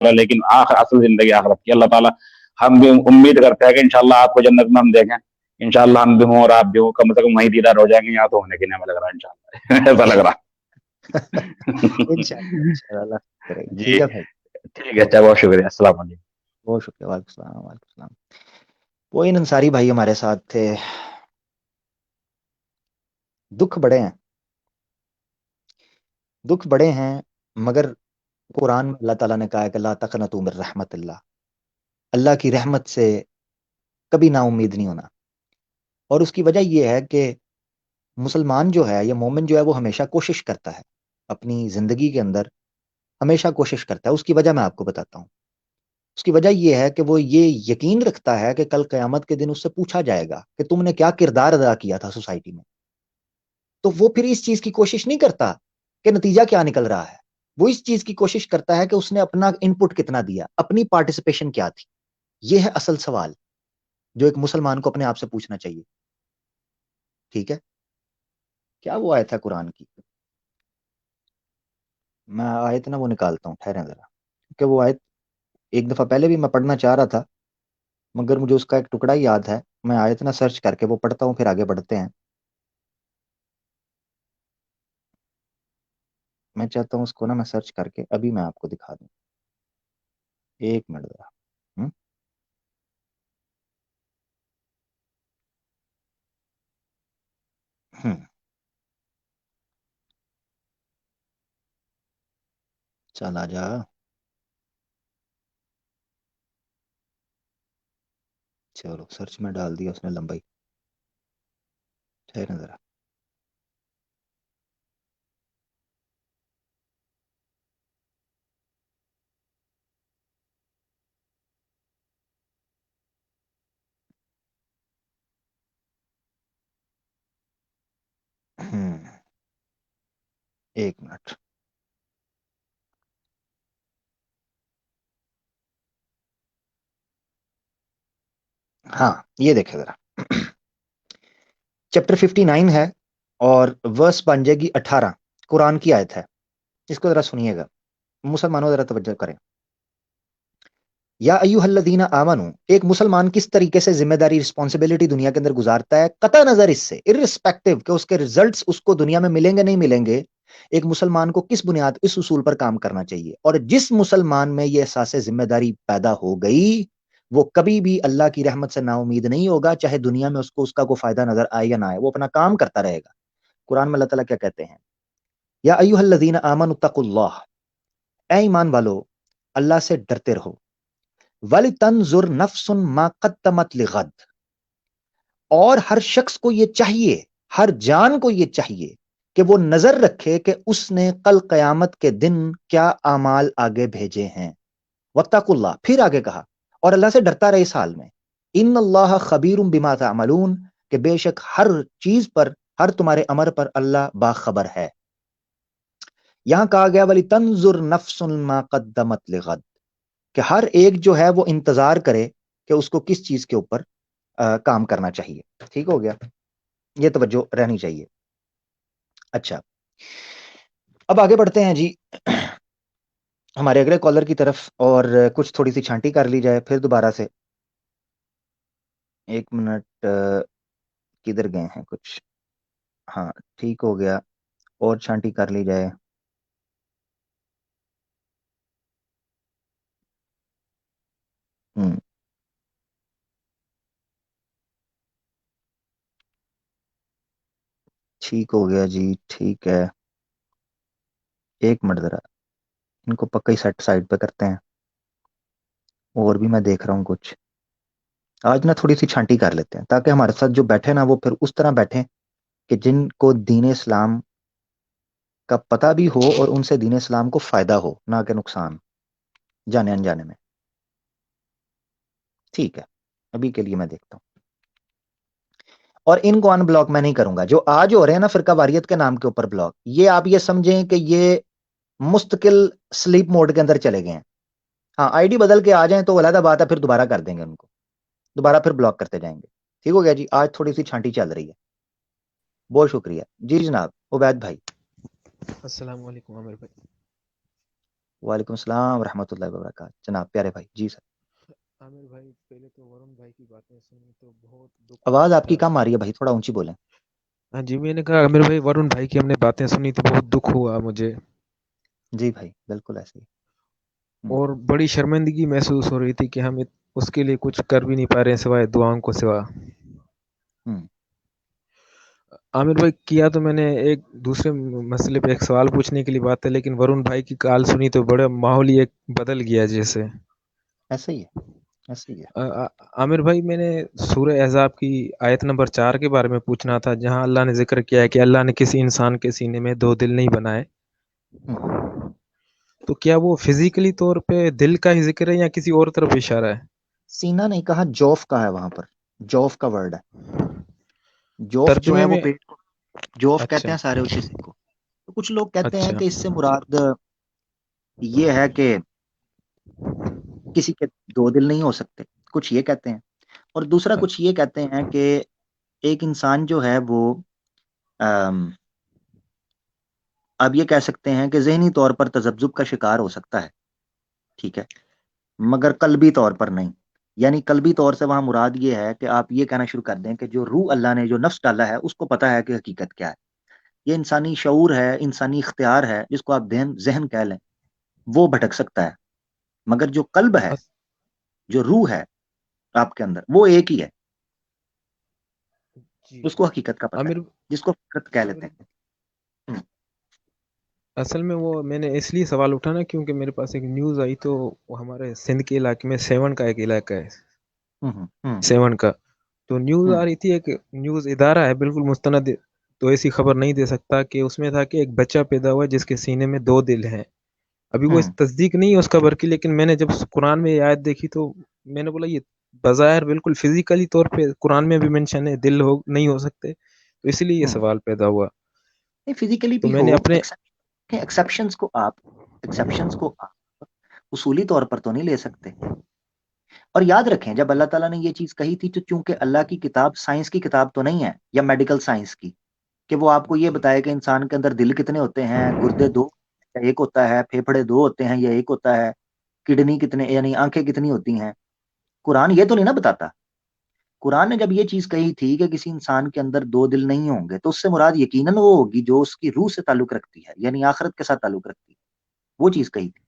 لیکن اصل زندگی آخرت کی. اللہ تعالیٰ ہم بھی امید کرتے ہیں کہ انشاءاللہ آپ کو جنت میں ہم دیکھیں. انشاءاللہ ہم بھی ہوں اور آپ بھی ہوں, کم سے کم وہیں دیدار ہو جائیں گے. یہاں تو ہونے کی نہیں ہمیں لگ رہا انشاءاللہ. ایسا لگ رہا. انشاءاللہ کرے گا. جی ٹھیک ہے بھائی, ٹھیک ہے, اچھا, بہت شکریہ. السلام علیکم. بہت شکریہ. وعلیکم السلام. وعلیکم السلام. وہ ان انصاری بھائی ہمارے ساتھ تھے. دکھ بڑے ہیں مگر قرآن میں اللہ تعالیٰ نے کہا ہے کہ لا تقنطوا من رحمت اللہ, اللہ کی رحمت سے کبھی نا امید نہیں ہونا. اور اس کی وجہ یہ ہے کہ مسلمان جو ہے یا مومن جو ہے وہ ہمیشہ کوشش کرتا ہے اپنی زندگی کے اندر, ہمیشہ کوشش کرتا ہے. اس کی وجہ میں آپ کو بتاتا ہوں. اس کی وجہ یہ ہے کہ وہ یہ یقین رکھتا ہے کہ کل قیامت کے دن اس سے پوچھا جائے گا کہ تم نے کیا کردار ادا کیا تھا سوسائٹی میں. تو وہ پھر اس چیز کی کوشش نہیں کرتا کہ نتیجہ کیا نکل رہا ہے, وہ اس چیز کی کوشش کرتا ہے کہ اس نے اپنا ان پٹ کتنا دیا, اپنی پارٹیسپیشن کیا تھی. یہ ہے اصل سوال جو ایک مسلمان کو اپنے آپ سے پوچھنا چاہیے. ٹھیک ہے, کیا وہ آیت ہے قرآن کی؟ میں آیت نا وہ نکالتا ہوں, ٹھہریں ذرا, کہ وہ آیت ایک دفعہ پہلے بھی میں پڑھنا چاہ رہا تھا مگر مجھے اس کا ایک ٹکڑا ہی یاد ہے. میں آیت نا سرچ کر کے وہ پڑھتا ہوں, پھر آگے بڑھتے ہیں. میں چاہتا ہوں اس کو نا میں سرچ کر کے ابھی میں آپ کو دکھا دوں. ایک منٹ ذرا. چل آ جا. چلو سرچ میں ڈال دیا اس نے لمبائی. ٹھہریں ذرا. ایک منٹ. ہاں یہ دیکھیں ذرا. چیپٹر 59 ہے اور ورس بن جائے گی 18. قرآن کی آیت ہے, اس کو ذرا سنیے گا. مسلمانوں ذرا توجہ کریں. یا ایھا الذین آمنو, ایک مسلمان کس طریقے سے ذمہ داری رسپانسبلٹی دنیا کے اندر گزارتا ہے, قطع نظر اس سے ارسپیکٹو کہ اس کے ریزلٹس اس کو دنیا میں ملیں گے نہیں ملیں گے, ایک مسلمان کو کس بنیاد اس اصول پر کام کرنا چاہیے. اور جس مسلمان میں یہ احساس ذمہ داری پیدا ہو گئی وہ کبھی بھی اللہ کی رحمت سے نا امید نہیں ہوگا, چاہے دنیا میں اس کو اس کا کوئی فائدہ نظر آئے یا نہ آئے, وہ اپنا کام کرتا رہے گا. قرآن میں اللہ تعالیٰ کیا کہتے ہیں؟ یا ایھا الذین آمنوا اتقوا اللہ, اے ایمان والو اللہ سے ڈرتے رہو. وَلِتَنْظُرْ نَفْسٌ مَا قَدَّمَتْ لِغَدٍ, اور ہر شخص کو یہ چاہیے, ہر جان کو یہ چاہیے کہ وہ نظر رکھے کہ اس نے کل قیامت کے دن کیا اعمال آگے بھیجے ہیں. وَاتَّقُوا اللَّهَ, پھر آگے کہا اور اللہ سے ڈرتا رہے اس حال میں. ان اللہ خبیر بما تعملون, کہ بے شک ہر چیز پر, ہر تمہارے امر پر اللہ باخبر ہے. یہاں کہا گیا وَلِتَنْظُرْ نَفْسٌ مَا قَدَّمَتْ لِغَدٍ, کہ ہر ایک جو ہے وہ انتظار کرے کہ اس کو کس چیز کے اوپر کام کرنا چاہیے. ٹھیک ہو گیا, یہ توجہ رہنی چاہیے. اچھا اب آگے بڑھتے ہیں جی ہمارے اگلے کالر کی طرف, اور کچھ تھوڑی سی چھانٹی کر لی جائے پھر دوبارہ سے. ایک منٹ, کدھر گئے ہیں کچھ. ہاں ٹھیک ہو گیا, اور چھانٹی کر لی جائے. ٹھیک ہو گیا جی, ٹھیک ہے. ایک منٹ ذرا, ان کو پکا ہی سیٹ سائڈ پہ کرتے ہیں. اور بھی میں دیکھ رہا ہوں کچھ. آج نا تھوڑی سی چھانٹی کر لیتے ہیں تاکہ ہمارے ساتھ جو بیٹھے نا وہ پھر اس طرح بیٹھیں کہ جن کو دین اسلام کا پتہ بھی ہو اور ان سے دین اسلام کو فائدہ ہو, نہ کہ نقصان جانے انجانے میں. ٹھیک ہے, ابھی کے لیے میں دیکھتا ہوں. اور ان کو ان بلاک میں نہیں کروں گا جو آج ہو رہے ہیں نا فرقہ واریت کے نام کے اوپر بلاک. یہ آپ یہ سمجھیں کہ یہ مستقل سلیپ موڈ کے اندر چلے گئے ہیں. ہاں آئی ڈی بدل کے آ جائیں تو علیحدہ بات ہے, پھر دوبارہ کر دیں گے ان کو, دوبارہ پھر بلاک کرتے جائیں گے. ٹھیک ہو گیا جی, آج تھوڑی سی چھانٹی چل رہی ہے. بہت شکریہ جی جناب. عبید بھائی السلام علیکم عامر بھائی. وعلیکم السلام ورحمۃ اللہ وبرکاتہ جناب پیارے بھائی جی سر. عامر بھائی پہلے تو ورن بھائی کی باتیں سنی تو بہت دکھ آواز ہوا آپ کی تھا. کم آ رہی ہے بھائی, تھوڑا اونچی بولیں. ہاں جی, میں نے کہا عامر بھائی ورن بھائی کی ہم نے باتیں سنی تو بہت دکھ ہوا مجھے, جی بھائی بالکل ایسے ہی. ہوں. اور بڑی شرمندگی محسوس ہو رہی تھی کہ ہم اس کے لیے کچھ کر بھی نہیں پا رہے ہیں سوائے دعاؤں کو سوا. ہوں. عامر بھائی کیا تو میں نے ایک دوسرے مسئلے پہ ایک سوال پوچھنے کے لیے بات ہے, لیکن ورن بھائی کی کال سنی تو بڑا ماحول ہی ایک بدل گیا جیسے. ایسے ہی ہے, ایسے ہی ہے. عامر بھائی میں نے سورہ احزاب کی آیت نمبر 4 کے بارے میں پوچھنا تھا, جہاں اللہ نے ذکر کیا ہے کہ اللہ نے کسی انسان کے سینے میں 2 دل نہیں بنائے. ہوں. تو کیا وہ فزیکلی طور پہ دل کا ہی ذکر ہے یا کسی اور طرف اشارہ ہے؟ سینہ نہیں کہا, جوف کا ہے وہاں پر, جوف کا ورڈ ہے. جوف جو ہے ترجمے وہ میں. پیٹ کو جوف کہتے اچھا ہیں سارے اس حصے کو. تو کچھ لوگ کہتے ہیں اچھا کہ اس سے مراد یہ ہے کہ کسی کے 2 دل نہیں ہو سکتے, کچھ یہ کہتے ہیں. اور دوسرا کچھ یہ کہتے ہیں کہ ایک انسان جو ہے وہ اب یہ کہہ سکتے ہیں کہ ذہنی طور پر تذبذب کا شکار ہو سکتا ہے, ٹھیک ہے, مگر قلبی طور پر نہیں. یعنی قلبی طور سے وہاں مراد یہ ہے کہ آپ یہ کہنا شروع کر دیں کہ جو روح اللہ نے جو نفس ڈالا ہے اس کو پتا ہے کہ حقیقت کیا ہے. یہ انسانی شعور ہے, انسانی اختیار ہے, جس کو آپ ذہن کہہ لیں, وہ بھٹک سکتا ہے. مگر جو قلب ہے, جو روح ہے آپ کے اندر, وہ ایک ہی ہے. جی اس کو حقیقت کا پتہ ہے, عامر جس کو فطرت کہہ لیتے ہیں. اصل میں وہ میں نے اس لیے سوال اٹھانا کیونکہ میرے پاس ایک نیوز آئی, تو وہ ہمارے سندھ کے علاقے میں سیون کا ایک علاقہ ہے, ہوں. ہوں. سیون کا, تو نیوز ہوں. آ رہی تھی, ایک نیوز ادارہ ہے بالکل مستند, تو ایسی خبر نہیں دے سکتا, کہ اس میں تھا کہ ایک بچہ پیدا ہوا جس کے سینے میں 2 دل ہیں. ابھی وہ ہوں. تصدیق نہیں ہے اس خبر کی, لیکن میں نے جب قرآن میں یہ آیت دیکھی تو میں نے بولا یہ بظاہر بالکل فزیکلی طور پہ قرآن میں بھی مینشن ہے, دل نہیں ہو سکتے, تو اس لیے یہ سوال پیدا ہوا. نہیں, فزیکلی تو بھی میں ہو, نے اپنے ایکسیپشنز کو آپ اصولی طور پر تو نہیں لے سکتے. اور یاد رکھیں, جب اللہ تعالیٰ نے یہ چیز کہی تھی تو چونکہ اللہ کی کتاب سائنس کی کتاب تو نہیں ہے, یا میڈیکل سائنس کی, کہ وہ آپ کو یہ بتائے کہ انسان کے اندر دل کتنے ہوتے ہیں, گردے 2 یا 1 ہوتا ہے, پھیپھڑے 2 ہوتے ہیں یا 1 ہوتا ہے, کڈنی کتنے یعنی آنکھیں کتنی ہوتی ہیں. قرآن یہ تو نہیں نا بتاتا. قرآن نے جب یہ چیز کہی تھی کہ کسی انسان کے اندر 2 دل نہیں ہوں گے, تو اس سے مراد یقیناً وہ ہوگی جو اس کی روح سے تعلق رکھتی ہے, یعنی آخرت کے ساتھ تعلق رکھتی ہے, وہ چیز کہی تھی.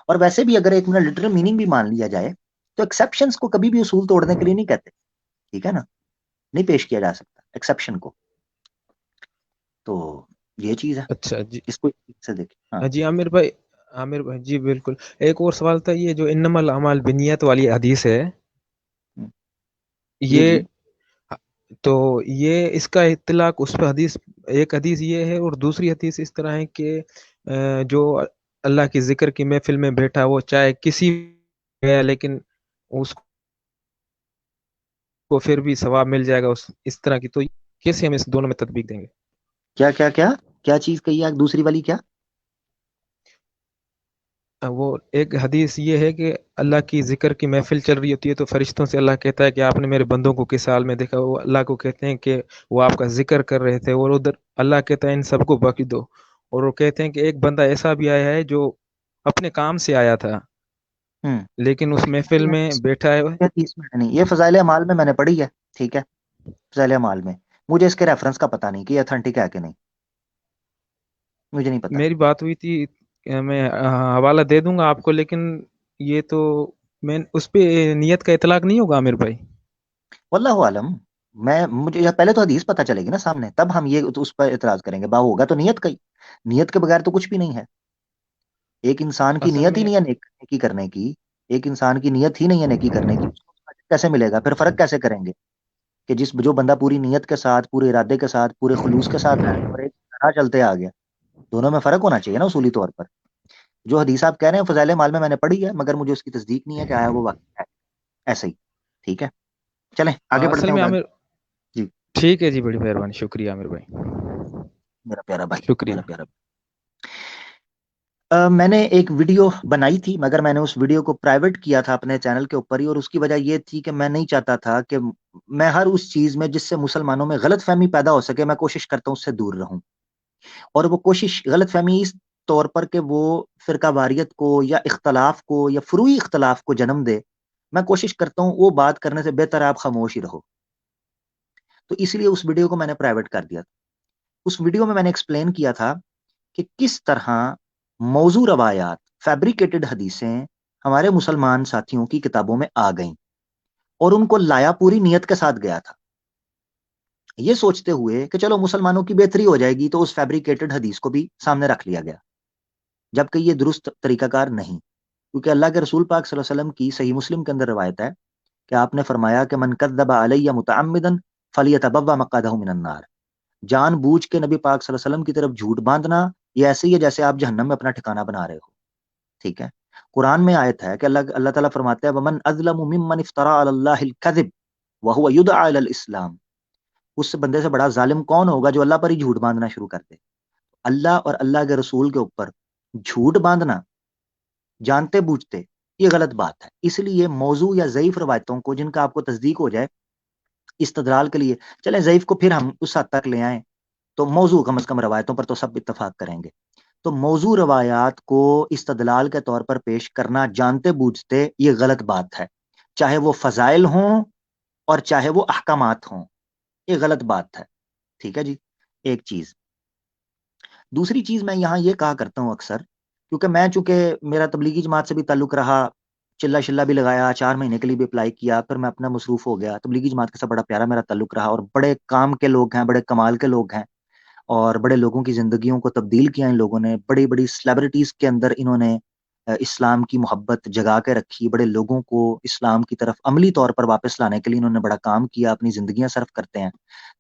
اور ویسے بھی اگر ایک منٹ لٹرل میننگ بھی مان لیا جائے تو ایکسیپشنز کو کبھی بھی اصول توڑنے کے لیے نہیں کہتے, ٹھیک ہے نا, نہیں پیش کیا جا سکتا ایکسیپشن کو. تو یہ چیز ہے, اچھا جی, اس کو سے دیکھیں. ہاں. جی عامر بھائی, عامر بھائی جی بالکل. ایک اور سوال تھا, یہ جو انما الاعمال بالنیات والی حدیث ہے, جی یہ جی. تو یہ اس کا اطلاق اس پہ حدیث, ایک حدیث یہ ہے, اور دوسری حدیث اس طرح ہے کہ جو اللہ کی ذکر کی محفل میں بیٹھا وہ چاہے کسی گیا, لیکن اس کو پھر بھی ثواب مل جائے گا اس طرح کی. تو کیسے ہم اس دونوں میں تطبیق دیں گے؟ کیا کیا کیا کیا چیز کہی ہے دوسری والی, کیا؟ وہ ایک حدیث یہ ہے کہ اللہ کی ذکر کی محفل چل رہی ہوتی ہے, تو فرشتوں سے اللہ کہتا ہے کہ آپ نے میرے بندوں کو کس حال میں دیکھا. وہ اللہ کو کہتے ہیں کہ وہ آپ کا ذکر کر رہے تھے, اور ادھر اللہ کہتا ہے ان سب کو بخش دو. اور وہ کہتے ہیں کہ ایک بندہ ایسا بھی آیا ہے جو اپنے کام سے آیا تھا, لیکن اس محفل میں بیٹھا ہے. نہیں, یہ فضائل اعمال میں نے پڑھی ہے, ٹھیک ہے, فضائل اعمال میں. مجھے اس کے ریفرنس کا پتہ نہیں کہ اتھینٹک ہے کہ نہیں, مجھے نہیں پتا. میری بات ہوئی تھی, میں حوالہ دے دوں گا آپ کو, لیکن یہ تو میں اس پہ نیت کا اطلاق نہیں ہوگا عامر بھائی. واللہ عالم, مجھے پہلے تو حدیث پتہ چلے گی نا سامنے, تب ہم یہ اس پر اعتراض کریں گے. ہوگا تو نیت کا ہی, نیت کے بغیر تو کچھ بھی نہیں ہے. ایک انسان کی اصل نیت ہی میں نہیں ہے نیکی کرنے کی, ایک انسان کی نیت ہی نہیں ہے نیکی کرنے کی, کیسے ملے گا پھر؟ فرق کیسے کریں گے کہ جو بندہ پوری نیت کے ساتھ, پورے ارادے کے ساتھ, پورے خلوص کے ساتھ ہے, اور ایک طرح چلتے آ گیا, دونوں میں فرق ہونا چاہیے نا اصولی طور پر. جو حدیث آپ کہہ رہے ہیں فضائل اعمال میں نے پڑھی ہے, مگر مجھے اس کی تصدیق نہیں ہے کہ آیا وہ واقعہ ہے ایسے ہی, ٹھیک ہے. چلیں آگے اصل بڑھتے ہیں میں عبید. عامر, جی ٹھیک ہے جی, بڑی مہربانی, شکریہ عامر بھائی, میرا پیارا بھائی, شکریہ. میرا پیارا. میں نے ایک ویڈیو بنائی تھی, مگر میں نے اس ویڈیو کو پرائیویٹ کیا تھا اپنے چینل کے اوپر ہی, اور اس کی وجہ یہ تھی کہ میں نہیں چاہتا تھا کہ میں ہر اس چیز میں جس سے مسلمانوں میں غلط فہمی پیدا ہو سکے, میں کوشش کرتا ہوں اس سے دور رہوں. اور وہ کوشش غلط فہمی اس طور پر کہ وہ فرقہ واریت کو یا اختلاف کو یا فروعی اختلاف کو جنم دے، میں کوشش کرتا ہوں وہ بات کرنے سے بہتر آپ خاموش ہی رہو. تو اس لیے اس ویڈیو کو میں نے پرائیویٹ کر دیا تھا. اس ویڈیو میں نے ایکسپلین کیا تھا کہ کس طرح موضوع روایات، فیبریکیٹڈ حدیثیں ہمارے مسلمان ساتھیوں کی کتابوں میں آ گئیں، اور ان کو لایا پوری نیت کے ساتھ گیا تھا، یہ سوچتے ہوئے کہ چلو مسلمانوں کی بہتری ہو جائے گی، تو اس فیبریکیٹڈ حدیث کو بھی سامنے رکھ لیا گیا، جبکہ یہ درست طریقہ کار نہیں. کیونکہ اللہ کے رسول پاک صلی اللہ علیہ وسلم کی صحیح مسلم کے اندر روایت ہے کہ آپ نے فرمایا کہ من کذب علی متعمدا فلیتبوا مقعدہ من النار. جان بوجھ کے نبی پاک صلی اللہ علیہ وسلم کی طرف جھوٹ باندھنا یہ ایسے ہی ہے جیسے آپ جہنم میں اپنا ٹھکانہ بنا رہے ہو. ٹھیک ہے، قرآن میں آیت ہے کہ اللہ تعالیٰ فرماتے ہیں ومن اظلم ممن افترى علی اللہ الکذب وهو يدعى الى الاسلام. اس بندے سے بڑا ظالم کون ہوگا جو اللہ پر ہی جھوٹ باندھنا شروع کر دے. اللہ اور اللہ کے رسول کے اوپر جھوٹ باندھنا جانتے بوجھتے یہ غلط بات ہے. اس لیے موضوع یا ضعیف روایتوں کو جن کا آپ کو تصدیق ہو جائے استدلال کے لیے، چلیں ضعیف کو پھر ہم اس حد تک لے آئیں، تو موضوع کم از کم روایتوں پر تو سب اتفاق کریں گے. تو موضوع روایات کو استدلال کے طور پر پیش کرنا جانتے بوجھتے یہ غلط بات ہے، چاہے وہ فضائل ہوں اور چاہے وہ احکامات ہوں، یہ غلط بات ہے. ٹھیک ہے جی، ایک چیز. دوسری چیز میں یہاں یہ کہا کرتا ہوں اکثر، کیونکہ میں چونکہ میرا تبلیغی جماعت سے بھی تعلق رہا، چلا شلا بھی لگایا، 4 مہینے کے لیے بھی اپلائی کیا، پھر میں اپنا مصروف ہو گیا. تبلیغی جماعت کے ساتھ بڑا پیارا میرا تعلق رہا، اور بڑے کام کے لوگ ہیں، بڑے کمال کے لوگ ہیں، اور بڑے لوگوں کی زندگیوں کو تبدیل کیا ان لوگوں نے. بڑی بڑی سیلیبریٹیز کے اندر انہوں نے اسلام کی محبت جگا کے رکھی، بڑے لوگوں کو اسلام کی طرف عملی طور پر واپس لانے کے لیے انہوں نے بڑا کام کیا، اپنی زندگیاں صرف کرتے ہیں.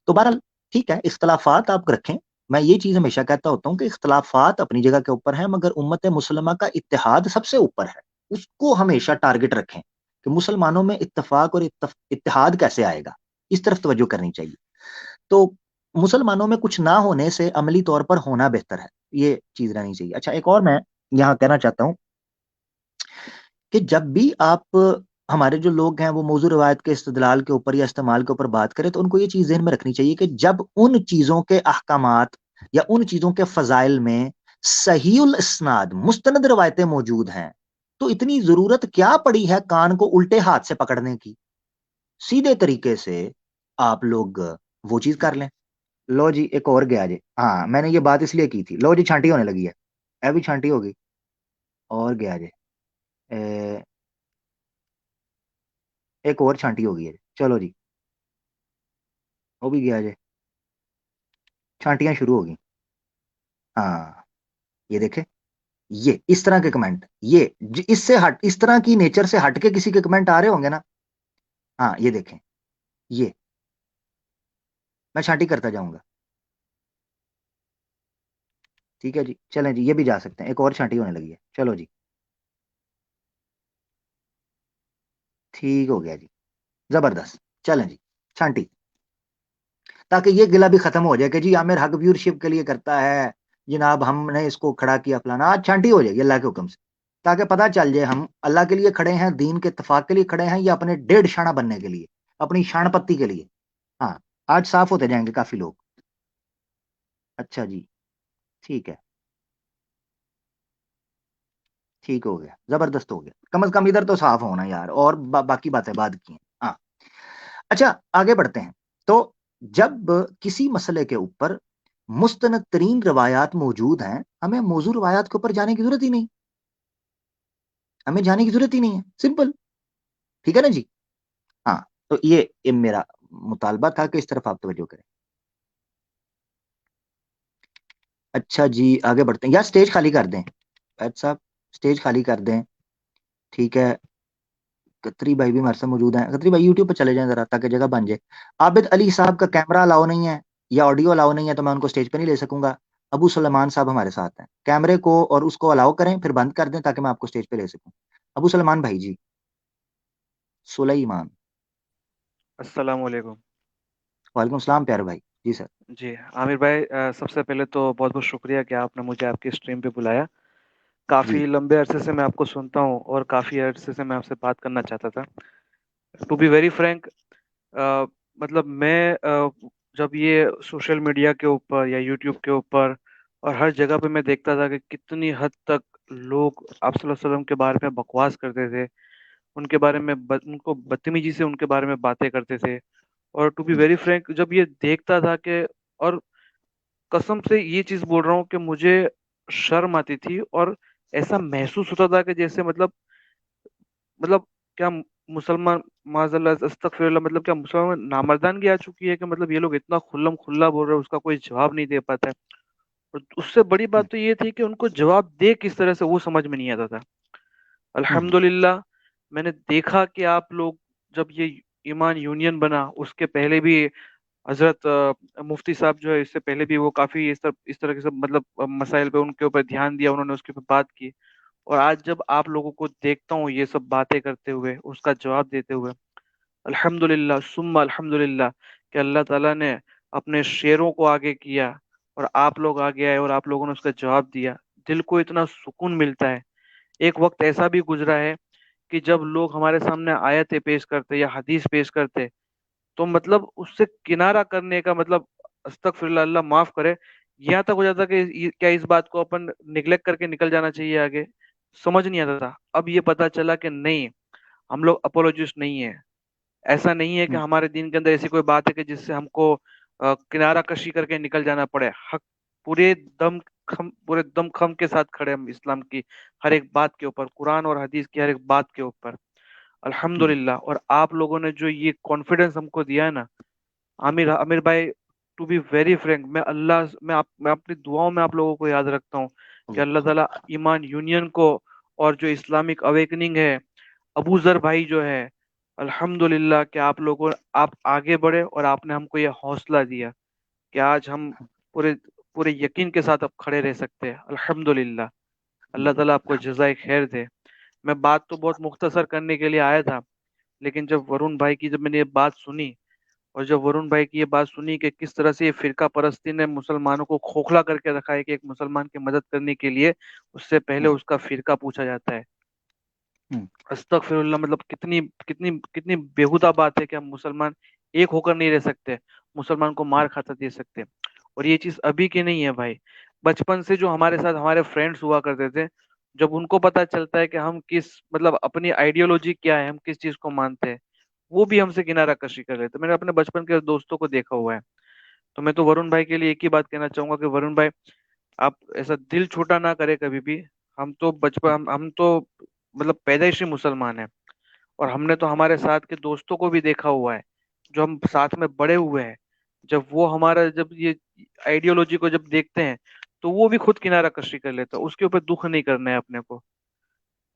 تو بہرحال ٹھیک ہے، اختلافات آپ رکھیں. میں یہ چیز ہمیشہ کہتا ہوتا ہوں کہ اختلافات اپنی جگہ کے اوپر ہیں، مگر امت مسلمہ کا اتحاد سب سے اوپر ہے. اس کو ہمیشہ ٹارگٹ رکھیں کہ مسلمانوں میں اتفاق اور اتحاد کیسے آئے گا، اس طرف توجہ کرنی چاہیے. تو مسلمانوں میں کچھ نہ ہونے سے عملی طور پر ہونا بہتر ہے، یہ چیز رہنی چاہیے. اچھا، ایک اور میں یہاں کہنا چاہتا ہوں کہ جب بھی آپ ہمارے جو لوگ ہیں وہ موضوع روایت کے استدلال کے اوپر یا استعمال کے اوپر بات کریں، تو ان کو یہ چیز ذہن میں رکھنی چاہیے کہ جب ان چیزوں کے احکامات یا ان چیزوں کے فضائل میں صحیح الاسناد مستند روایتیں موجود ہیں، تو اتنی ضرورت کیا پڑی ہے کان کو الٹے ہاتھ سے پکڑنے کی. سیدھے طریقے سے آپ لوگ وہ چیز کر لیں. لو جی، ایک اور گیا جی. ہاں، میں نے یہ بات اس لیے کی تھی. لو جی، چھانٹی ہونے لگی ہے، ابھی چھانٹی ہوگی. اور گیا جی، ایک اور چھانٹی ہو گئی ہے. چلو جی، وہ بھی گیا جی، چھانٹیاں شروع ہو گئی. ہاں، یہ دیکھیں، یہ اس طرح کے کمنٹ، یہ اس سے ہٹ، اس طرح کی نیچر سے ہٹ کے کسی کے کمنٹ آ رہے ہوں گے نا. ہاں، یہ دیکھیں، یہ میں چھانٹی کرتا جاؤں گا. ٹھیک ہے جی، چلیں جی، یہ بھی جا سکتے ہیں. ایک اور چھانٹی ہونے لگی ہے. چلو جی، ٹھیک ہو گیا جی، زبردست. چلیں جی، چھانٹی، تاکہ یہ گلا بھی ختم ہو جائے کہ جی عامر حق ویورشپ کے لیے کرتا ہے جناب، ہم نے اس کو کھڑا کیا فلانا. آج چھانٹی ہو جائے گی اللہ کے حکم سے، تاکہ پتہ چل جائے ہم اللہ کے لیے کھڑے ہیں، دین کے اتفاق کے لیے کھڑے ہیں، یا اپنے ڈیڑھ شانہ بننے کے لیے، اپنی شان پتی کے لیے. ہاں، آج صاف ہوتے جائیں گے کافی لوگ. اچھا جی، ٹھیک ہے، ٹھیک ہو گیا، زبردست ہو گیا. کم از کم ادھر تو صاف ہونا یار، اور باقی باتیں بعد کی ہیں. ہاں، اچھا، آگے بڑھتے ہیں. تو جب کسی مسئلے کے اوپر مستند ترین روایات موجود ہیں، ہمیں موضوع روایات کے اوپر جانے کی ضرورت ہی نہیں، ہمیں جانے کی ضرورت ہی نہیں ہے. سمپل. ٹھیک ہے نا جی. ہاں، تو یہ میرا مطالبہ تھا کہ اس طرف آپ توجہ کریں. اچھا جی، آگے بڑھتے ہیں. یا سٹیج خالی کر دیں فیض صاحب، سٹیج خالی کر دیں. ٹھیک ہے، قطری بھائی بھی ہمارے ساتھ موجود ہیں. قطری بھائی یوٹیوب پہ چلے جائیں ذرا، تاکہ جگہ بن جائے. عابد علی صاحب کا کیمرہ الاؤ نہیں ہے یا آڈیو الاؤ نہیں ہے، تو میں ان کو سٹیج پہ نہیں لے سکوں گا. ابو سلیمان صاحب ہمارے ساتھ ہیں، کیمرے کو اور اس کو الاؤ کریں، پھر بند کر دیں تاکہ میں آپ کو سٹیج پہ لے سکوں. ابو سلیمان بھائی جی. سلیمان. السلام علیکم. وعلیکم السلام پیارے بھائی. جی سر. جی عامر بھائی، سب سے پہلے تو بہت بہت شکریہ کہ آپ نے مجھے آپ کی اسٹریم پہ بلایا. جی کافی لمبے عرصے سے میں آپ کو سنتا ہوں اور کافی عرصے سے میں آپ سے بات کرنا چاہتا تھا. ٹو بی ویری فرینک، مطلب میں جب یہ سوشل میڈیا کے اوپر یا یوٹیوب کے اوپر اور ہر جگہ پہ میں دیکھتا تھا کہ کتنی حد تک لوگ آپ صلی اللہ علیہ وسلم کے بارے میں بکواس کرتے تھے، ان کے بارے میں ان کو بدتمیزی سے ان کے بارے میں باتیں کرتے تھے. اور ٹو بی ویری فرینک جب یہ دیکھتا تھا کہ، اور قسم سے یہ چیز بول رہا ہوں کہ مجھے شرم آتی تھی، اور ایسا محسوس ہوتا تھا کہ جیسے مطلب کیا مسلمان، معاذ اللہ استغفر اللہ، مطلب کیا مسلمان نامردانگی آ چکی ہے کہ مطلب یہ لوگ اتنا کھلم کھلا بول رہے ہیں، اس کا کوئی جواب نہیں دے پاتا ہے. اور اس سے بڑی بات تو یہ تھی کہ ان کو جواب دے کس طرح سے وہ سمجھ میں نہیں آتا تھا. الحمدللہ میں نے دیکھا کہ آپ لوگ جب یہ ایمان یونین بنا، اس کے پہلے بھی حضرت مفتی صاحب جو ہے، اس سے پہلے بھی وہ کافی اس طرح کے سب مطلب مسائل پہ ان کے اوپر دھیان دیا، انہوں نے اس کے اوپر بات کی. اور آج جب آپ لوگوں کو دیکھتا ہوں یہ سب باتیں کرتے ہوئے، اس کا جواب دیتے ہوئے، الحمدللہ ثم الحمدللہ کہ اللہ تعالیٰ نے اپنے شیروں کو آگے کیا اور آپ لوگ آگے آئے اور آپ لوگوں نے اس کا جواب دیا. دل کو اتنا سکون ملتا ہے. ایک وقت ایسا بھی گزرا ہے کہ جب لوگ ہمارے سامنے آیتیں پیش کرتے یا حدیث پیش کرتے، تو مطلب اس سے کنارہ کرنے کا مطلب، استغفر اللہ، اللہ معاف کرے، یہاں تک ہو جاتا کہ کیا اس بات کو اپن نگلیکٹ کر کے نکل جانا چاہیے آگے. سمجھ نہیں آتا تھا. اب یہ پتا چلا کہ نہیں، ہم لوگ اپولوجسٹ نہیں ہیں. ایسا نہیں ہے کہ ہمارے دین کے اندر ایسی کوئی بات ہے کہ جس سے ہم کو کنارہ کشی کر کے نکل جانا پڑے. حق پورے دم خم کے ساتھ کھڑے ہم اسلام کی ہر ایک بات کے اوپر، قرآن اور حدیث کی ہر ایک بات کے اوپر. الحمدللہ. اور آپ لوگوں نے جو یہ کانفیڈنس ہم کو دیا ہے نا، عامر بھائی، ٹو بی ویری فرینک، میں اپنی دعاؤں میں آپ لوگوں کو یاد رکھتا ہوں کہ اللہ تعالیٰ ایمان یونین کو اور جو اسلامک اویکننگ ہے، ابو ذر بھائی جو ہے، الحمدللہ کہ آپ آگے بڑھے اور آپ نے ہم کو یہ حوصلہ دیا کہ آج ہم پورے یقین کے ساتھ اب کھڑے رہ سکتے ہیں. الحمدللہ. اللہ تعالیٰ آپ کو جزائے خیر دے. میں بات تو بہت مختصر کرنے کے لیے آیا تھا، لیکن جب ورون بھائی کی میں نے یہ بات سنی، اور جب ورون بھائی کی یہ بات سنی کہ کس طرح سے یہ فرقہ پرستی نے مسلمانوں کو کھوکھلا کر کے رکھا ہے کہ ایک مسلمان کی مدد کرنے کے لیے اس سے پہلے اس کا فرقہ پوچھا جاتا ہے. استغفر اللہ. مطلب کتنی کتنی کتنی بےہودہ بات ہے کہ ہم مسلمان ایک ہو کر نہیں رہ سکتے، مسلمان کو مار کھاتا دے سکتے. اور یہ چیز ابھی کی نہیں ہے بھائی. بچپن سے جو ہمارے ساتھ ہمارے فرینڈس ہوا کرتے تھے، جب ان کو پتا چلتا ہے کہ ہم کس مطلب اپنی آئیڈیولوجی کیا ہے، ہم کس چیز کو مانتے ہیں، وہ بھی ہم سے کنارہ کشی کر رہے تھے. میں نے اپنے بچپن کے دوستوں کو دیکھا ہوا ہے. تو میں تو ورون بھائی کے لیے ایک ہی بات کہنا چاہوں گا کہ ورون بھائی، آپ ایسا دل چھوٹا نہ کرے کبھی بھی. ہم تو بچپن ہم تو مطلب پیدائشی مسلمان ہیں، اور ہم نے تو ہمارے ساتھ کے دوستوں کو بھی دیکھا ہوا ہے جو ہم ساتھ میں بڑے ہوئے ہیں. جب وہ ہمارا جب یہ آئیڈیولوجی کو جب دیکھتے ہیں تو وہ بھی خود کنارہ کشی کر لیتا. اس کے اوپر دکھ نہیں کرنا ہے اپنے کو.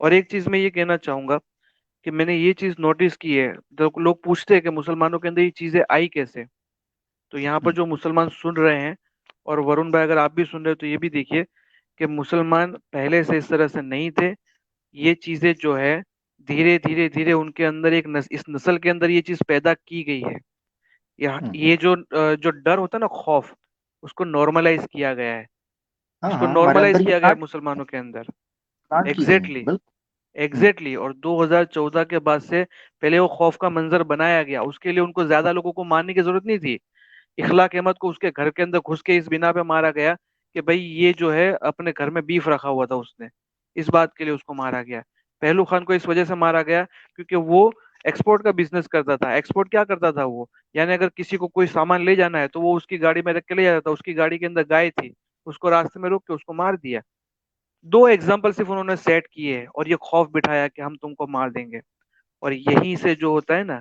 اور ایک چیز میں یہ کہنا چاہوں گا کہ میں نے یہ چیز نوٹس کی ہے، جب لوگ پوچھتے ہیں کہ مسلمانوں کے اندر یہ چیزیں آئی کیسے، تو یہاں پر جو مسلمان سن رہے ہیں، اور ورون بھائی اگر آپ بھی سن رہے تو یہ بھی دیکھیے کہ مسلمان پہلے سے اس طرح سے نہیں تھے. یہ چیزیں جو ہے دھیرے دھیرے دھیرے ان کے اندر اس نسل کے اندر یہ چیز پیدا کی گئی ہے. یہ جو ڈر ہوتا ہے نا، خوف، اس کو نارملائز کیا گیا ہے. اس کو ہمارے نارملائز اندر یہ کیا گیا ہے مسلمانوں کے اندر. پلانٹ کی گئی ہیں. ایگزیکٹلی. بالکل. ایگزیکٹلی. اور 2014 کے بعد سے پہلے وہ خوف کا منظر بنایا گیا. اس کے لیے ان کو زیادہ لوگوں کو مارنے کی ضرورت نہیں تھی. اخلاق احمد کو اس کے گھر کے اندر گھس کے اس بنا پہ مارا گیا کہ بھائی یہ جو ہے اپنے گھر میں بیف رکھا ہوا تھا، اس نے اس بات کے لیے اس کو مارا گیا. پہلو خان کو اس وجہ سے مارا گیا کیونکہ وہ ایکسپورٹ کا بزنس کرتا تھا. ایکسپورٹ کیا کرتا تھا وہ، یعنی اگر کسی کو کوئی سامان لے جانا ہے تو وہ اس کی گاڑی میں رکھ کے لے جاتا تھا. اس کی گاڑی کے اندر گائے تھی، اس کو راستے میں روک کے اس کو مار دیا. 2 ایگزامپل صرف انہوں نے سیٹ کیے اور یہ خوف بٹھایا کہ ہم تم کو مار دیں گے. اور یہیں سے جو ہوتا ہے نا،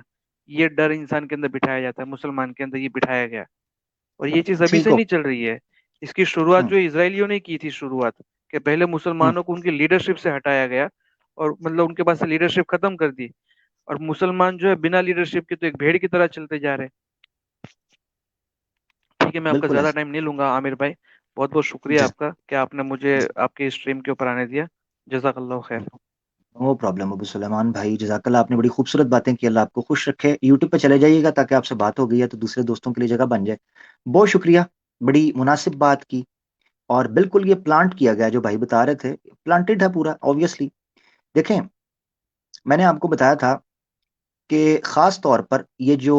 یہ ڈر انسان کے اندر بٹھایا جاتا ہے، مسلمان کے اندر یہ بٹھایا گیا. اور یہ چیز ابھی ٹھیک سے ہو. نہیں چل رہی ہے. اس کی شروعات جو اسرائیلیوں نے کی تھی، شروعات کہ پہلے مسلمانوں کو ان کی لیڈرشپ سے ہٹایا گیا اور مطلب ان کے پاس سے لیڈرشپ ختم کر دی، اور مسلمان جو ہے بنا لیڈرشپ کے تو ایک بھیڑ کی طرح چلتے جا رہے. ٹھیک ہے، میں آپ کا بالکل زیادہ ایسا. ٹائم نہیں لوں گا عامر بھائی. بہت بہت شکریہ آپ کا کہ آپ نے مجھے آپ کے اسٹریم کے اوپر آنے دیا. جزاک اللہ خیر. نو پرابلم ابو سلیمان بھائی، جزاک اللہ. آپ نے بڑی خوبصورت باتیں کی. اللہ آپ کو خوش رکھے. یوٹیوب پہ چلے جائیے گا تاکہ آپ سے بات ہو گئی ہے تو دوسرے دوستوں کے لیے جگہ بن جائے. بہت شکریہ، بڑی مناسب بات کی. اور بالکل یہ پلانٹ کیا گیا جو بھائی بتا رہے تھے، پلانٹڈ ہے پورا آبویسلی. دیکھیں، میں نے آپ کو بتایا تھا کہ خاص طور پر یہ جو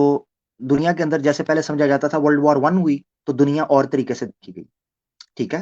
دنیا کے اندر جیسے پہلے سمجھا جاتا تھا ورلڈ وار 1 ہوئی تو دنیا اور طریقے سے دیکھی گئی. ٹھیک ہے،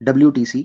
WTC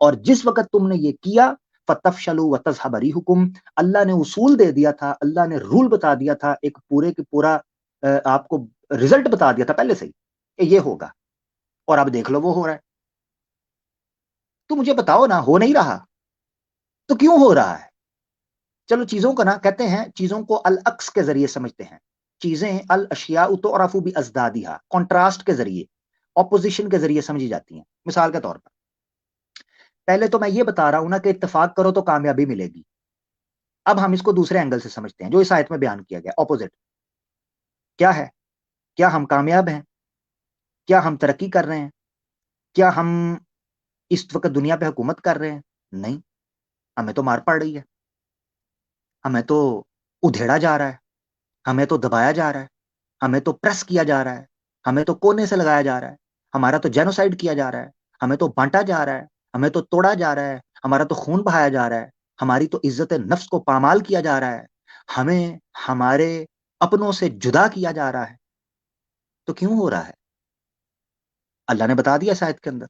اور جس وقت تم نے یہ کیا فتفشلوا وتذهب ريحكم، اللہ نے اصول دے دیا تھا، اللہ نے رول بتا دیا تھا، ایک پورے کے پورا آپ کو رزلٹ بتا دیا تھا پہلے سے ہی کہ یہ ہوگا، اور اب دیکھ لو وہ ہو رہا ہے۔ تو مجھے بتاؤ نا، ہو نہیں رہا تو کیوں ہو رہا ہے؟ چلو چیزوں کو نا کہتے ہیں، چیزوں کو العکس کے ذریعے سمجھتے ہیں، چیزیں الاشیاء تعرف بازدادها، کنٹراسٹ کے ذریعے، اپوزیشن کے ذریعے سمجھی جاتی ہیں۔ مثال کے طور پر پہلے تو میں یہ بتا رہا ہوں نا کہ اتفاق کرو تو کامیابی ملے گی، اب ہم اس کو دوسرے اینگل سے سمجھتے ہیں جو اس آیت میں بیان کیا گیا، اپوزٹ کیا ہے؟ کیا ہم کامیاب ہیں؟ کیا ہم ترقی کر رہے ہیں؟ کیا ہم اس وقت دنیا پہ حکومت کر رہے ہیں؟ نہیں، ہمیں تو مار پڑ رہی ہے، ہمیں تو ادھیڑا جا رہا ہے، ہمیں تو دبایا جا رہا ہے، ہمیں تو پریس کیا جا رہا ہے، ہمیں تو کونے سے لگایا جا رہا ہے، ہمارا تو جینوسائڈ کیا جا رہا ہے، ہمیں تو بانٹا جا رہا ہے، ہمیں تو توڑا جا رہا ہے، ہمارا تو خون بہایا جا رہا ہے، ہماری تو عزت نفس کو پامال کیا جا رہا ہے، ہمیں ہمارے اپنوں سے جدا کیا جا رہا ہے۔ تو کیوں ہو رہا ہے؟ اللہ نے بتا دیا شاید کے اندر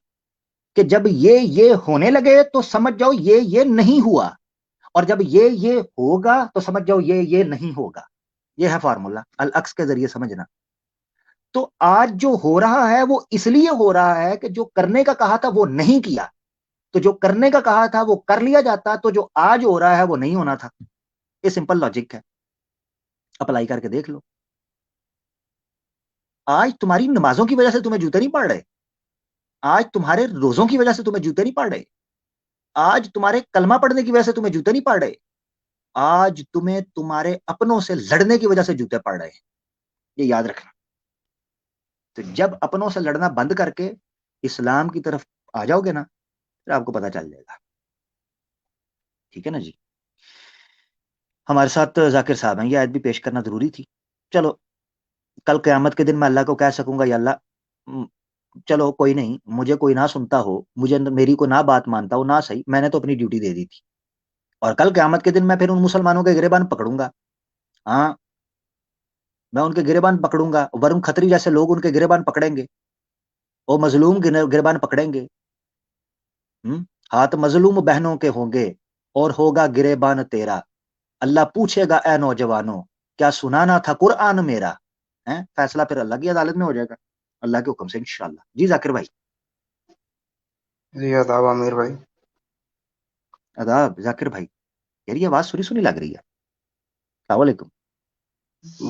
کہ جب یہ ہونے لگے تو سمجھ جاؤ یہ نہیں ہوا، اور جب یہ ہوگا تو سمجھ جاؤ یہ نہیں ہوگا۔ یہ ہے فارمولا العکس کے ذریعے سمجھنا۔ تو آج جو ہو رہا ہے وہ اس لیے ہو رہا ہے کہ جو کرنے کا کہا تھا وہ نہیں کیا، تو جو کرنے کا کہا تھا وہ کر لیا جاتا، تو جو آج ہو رہا ہے وہ نہیں ہونا تھا۔ یہ سمپل لاجک ہے، اپلائی کر کے دیکھ لو۔ آج تمہاری نمازوں کی وجہ سے تمہیں جوتے نہیں پڑ رہے، آج تمہارے روزوں کی وجہ سے تمہیں جوتے نہیں پڑ رہے، آج تمہارے کلمہ پڑھنے کی وجہ سے تمہیں جوتے نہیں پڑ رہے، آج تمہیں تمہارے اپنوں سے لڑنے کی وجہ سے جوتے پڑ رہے ہیں۔ یہ یاد رکھنا۔ تو جب اپنوں سے لڑنا بند کر کے اسلام کی طرف آ جاؤ گے نا، پھر آپ کو پتا چل جائے گا۔ ٹھیک ہے نا جی؟ ہمارے ساتھ ذاکر صاحب ہیں، یہ آیت بھی پیش کرنا ضروری تھی۔ چلو کل قیامت کے دن میں اللہ کو کہہ سکوں گا یا اللہ چلو کوئی نہیں، مجھے کوئی نہ سنتا ہو، مجھے میری کوئی نہ بات مانتا ہو، نہ صحیح، میں نے تو اپنی ڈیوٹی دے دی تھی، اور کل قیامت کے دن میں پھر ان مسلمانوں کے گریبان پکڑوں گا۔ ہاں، میں ان کے گریبان پکڑوں گا، ورن کھتری جیسے لوگ ان کے گریبان پکڑیں گے، وہ مظلوم گریبان پکڑیں گے، ہاتھ مظلوم بہنوں کے ہوں گے اور ہوگا گریبان تیرا۔ اللہ پوچھے گا اے نوجوانوں کیا سنانا تھا قرآن میرا؟ فیصلہ پھر اللہ کی عدالت میں ہو جائے گا، اللہ کے حکم سے انشاءاللہ۔ جی ذاکر بھائی۔ جی آداب عامر بھائی۔ آداب ذاکر بھائی۔ یار یہ آواز سنی لگ رہی ہے۔ السلام علیکم۔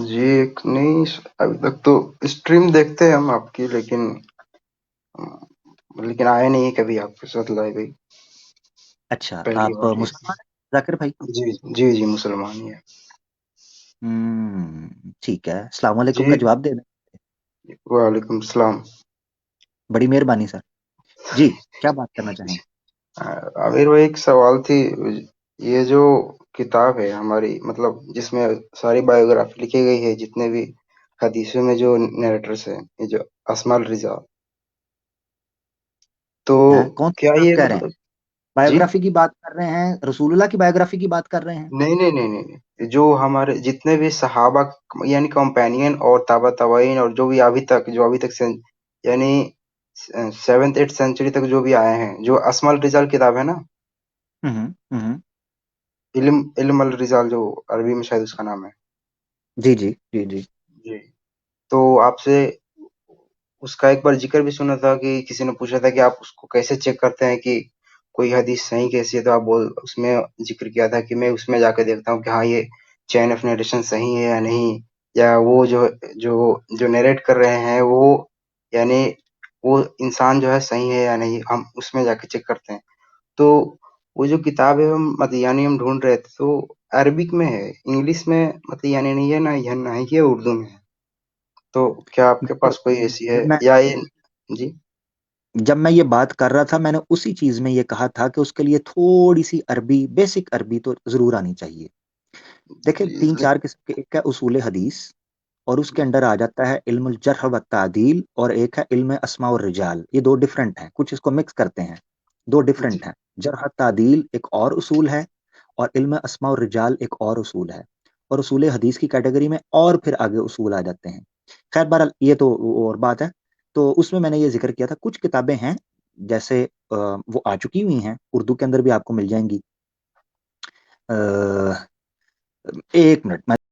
جی نہیں، ابھی تک تو اسٹریم دیکھتے ہیں ہم آپ کی، لیکن آئے نہیں کبھی آپ کے ساتھ لائیو بھائی، اچھا، پہلی آپ بار یہ۔ مسلمان ہیں ذاکر بھائی؟ جی مسلمان ہی ہے۔ ٹھیک ہے، السلام علیکم جی کا جواب دے دیں۔ وعلیکم السلام۔ بڑی مہربانی سر۔ جی کیا بات کرنا چاہیں گے؟ عامر بھائی ایک سوال تھی، یہ جو کتاب ہے ہماری، مطلب جس میں ساری بایوگرافی لکھی گئی ہے، جتنے بھی حدیثوں میں جو نیریٹرس ہیں، یہ جو اسماء الرجال، تو کون کیا سی یہ کہہ رہے ہیں؟ مطلب؟ جی بایوگرافی کی بات کر رہے ہیں؟ رسول اللہ کی بایوگرافی کی بات کر رہے ہیں؟ نہیں، جو ہمارے جتنے بھی صحابہ، یعنی کمپینین اور تابع تابعین، اور جو ابھی تک یعنی 7th 8th سینچری تک جو بھی آئے ہیں، جو اسماء الرجال کتاب ہے نا، علم الرجال، جو عربی میں شاید اس کا نام ہے۔ جی جی جی جی جی، تو آپ سے اس کا ایک بار ذکر بھی سنا تھا کہ کسی نے پوچھا تھا کہ آپ اس کو کیسے چیک کرتے ہیں کہ کوئی حدیث صحیح کیسی ہے، تو آپ اس میں ذکر کیا تھا کہ میں اس میں جا کے دیکھتا ہوں کہ ہاں یہ چین آف نیریشن صحیح ہے یا نہیں، یا وہ جو نیریٹ کر رہے ہیں وہ، یعنی وہ انسان جو ہے صحیح ہے یا نہیں، ہم اس میں جا کے چیک کرتے ہیں۔ تو وہ جو کتاب ہے ہم ڈھونڈ رہے تھے، تو عربک میں ہے، انگلش میں نہیں ہے، نہ ہی ہے اردو میں ہے، تو کیا آپ کے پاس کوئی ایسی ہے یا یہ؟ جی جب میں یہ بات کر رہا تھا میں نے اسی چیز میں یہ کہا تھا کہ اس کے لیے تھوڑی سی عربی، بیسک عربی تو ضرور آنی چاہیے۔ دیکھیں 3-4 قسم کے، ایک ہے اصول حدیث، اور اس کے اندر آ جاتا ہے علم الجرح و تعدیل، اور ایک ہے علم اسماء الرجال۔ یہ دو ڈیفرنٹ ہیں، کچھ اس کو مکس کرتے ہیں، دو ڈیفرنٹ ہیں۔ جرح تعدیل ایک اور اصول ہے، اور علم اسماء الرجال ایک اور اصول ہے، اور اصول حدیث کی کیٹیگری میں اور پھر آگے اصول آ جاتے ہیں۔ خیر بہرحال یہ تو اور بات ہے۔ تو اس میں نے یہ ذکر کیا تھا کچھ کتابیں ہیں جیسے وہ آ چکی ہوئی ہیں، اردو کے اندر بھی آپ کو مل جائیں گی۔ ایک منٹ میں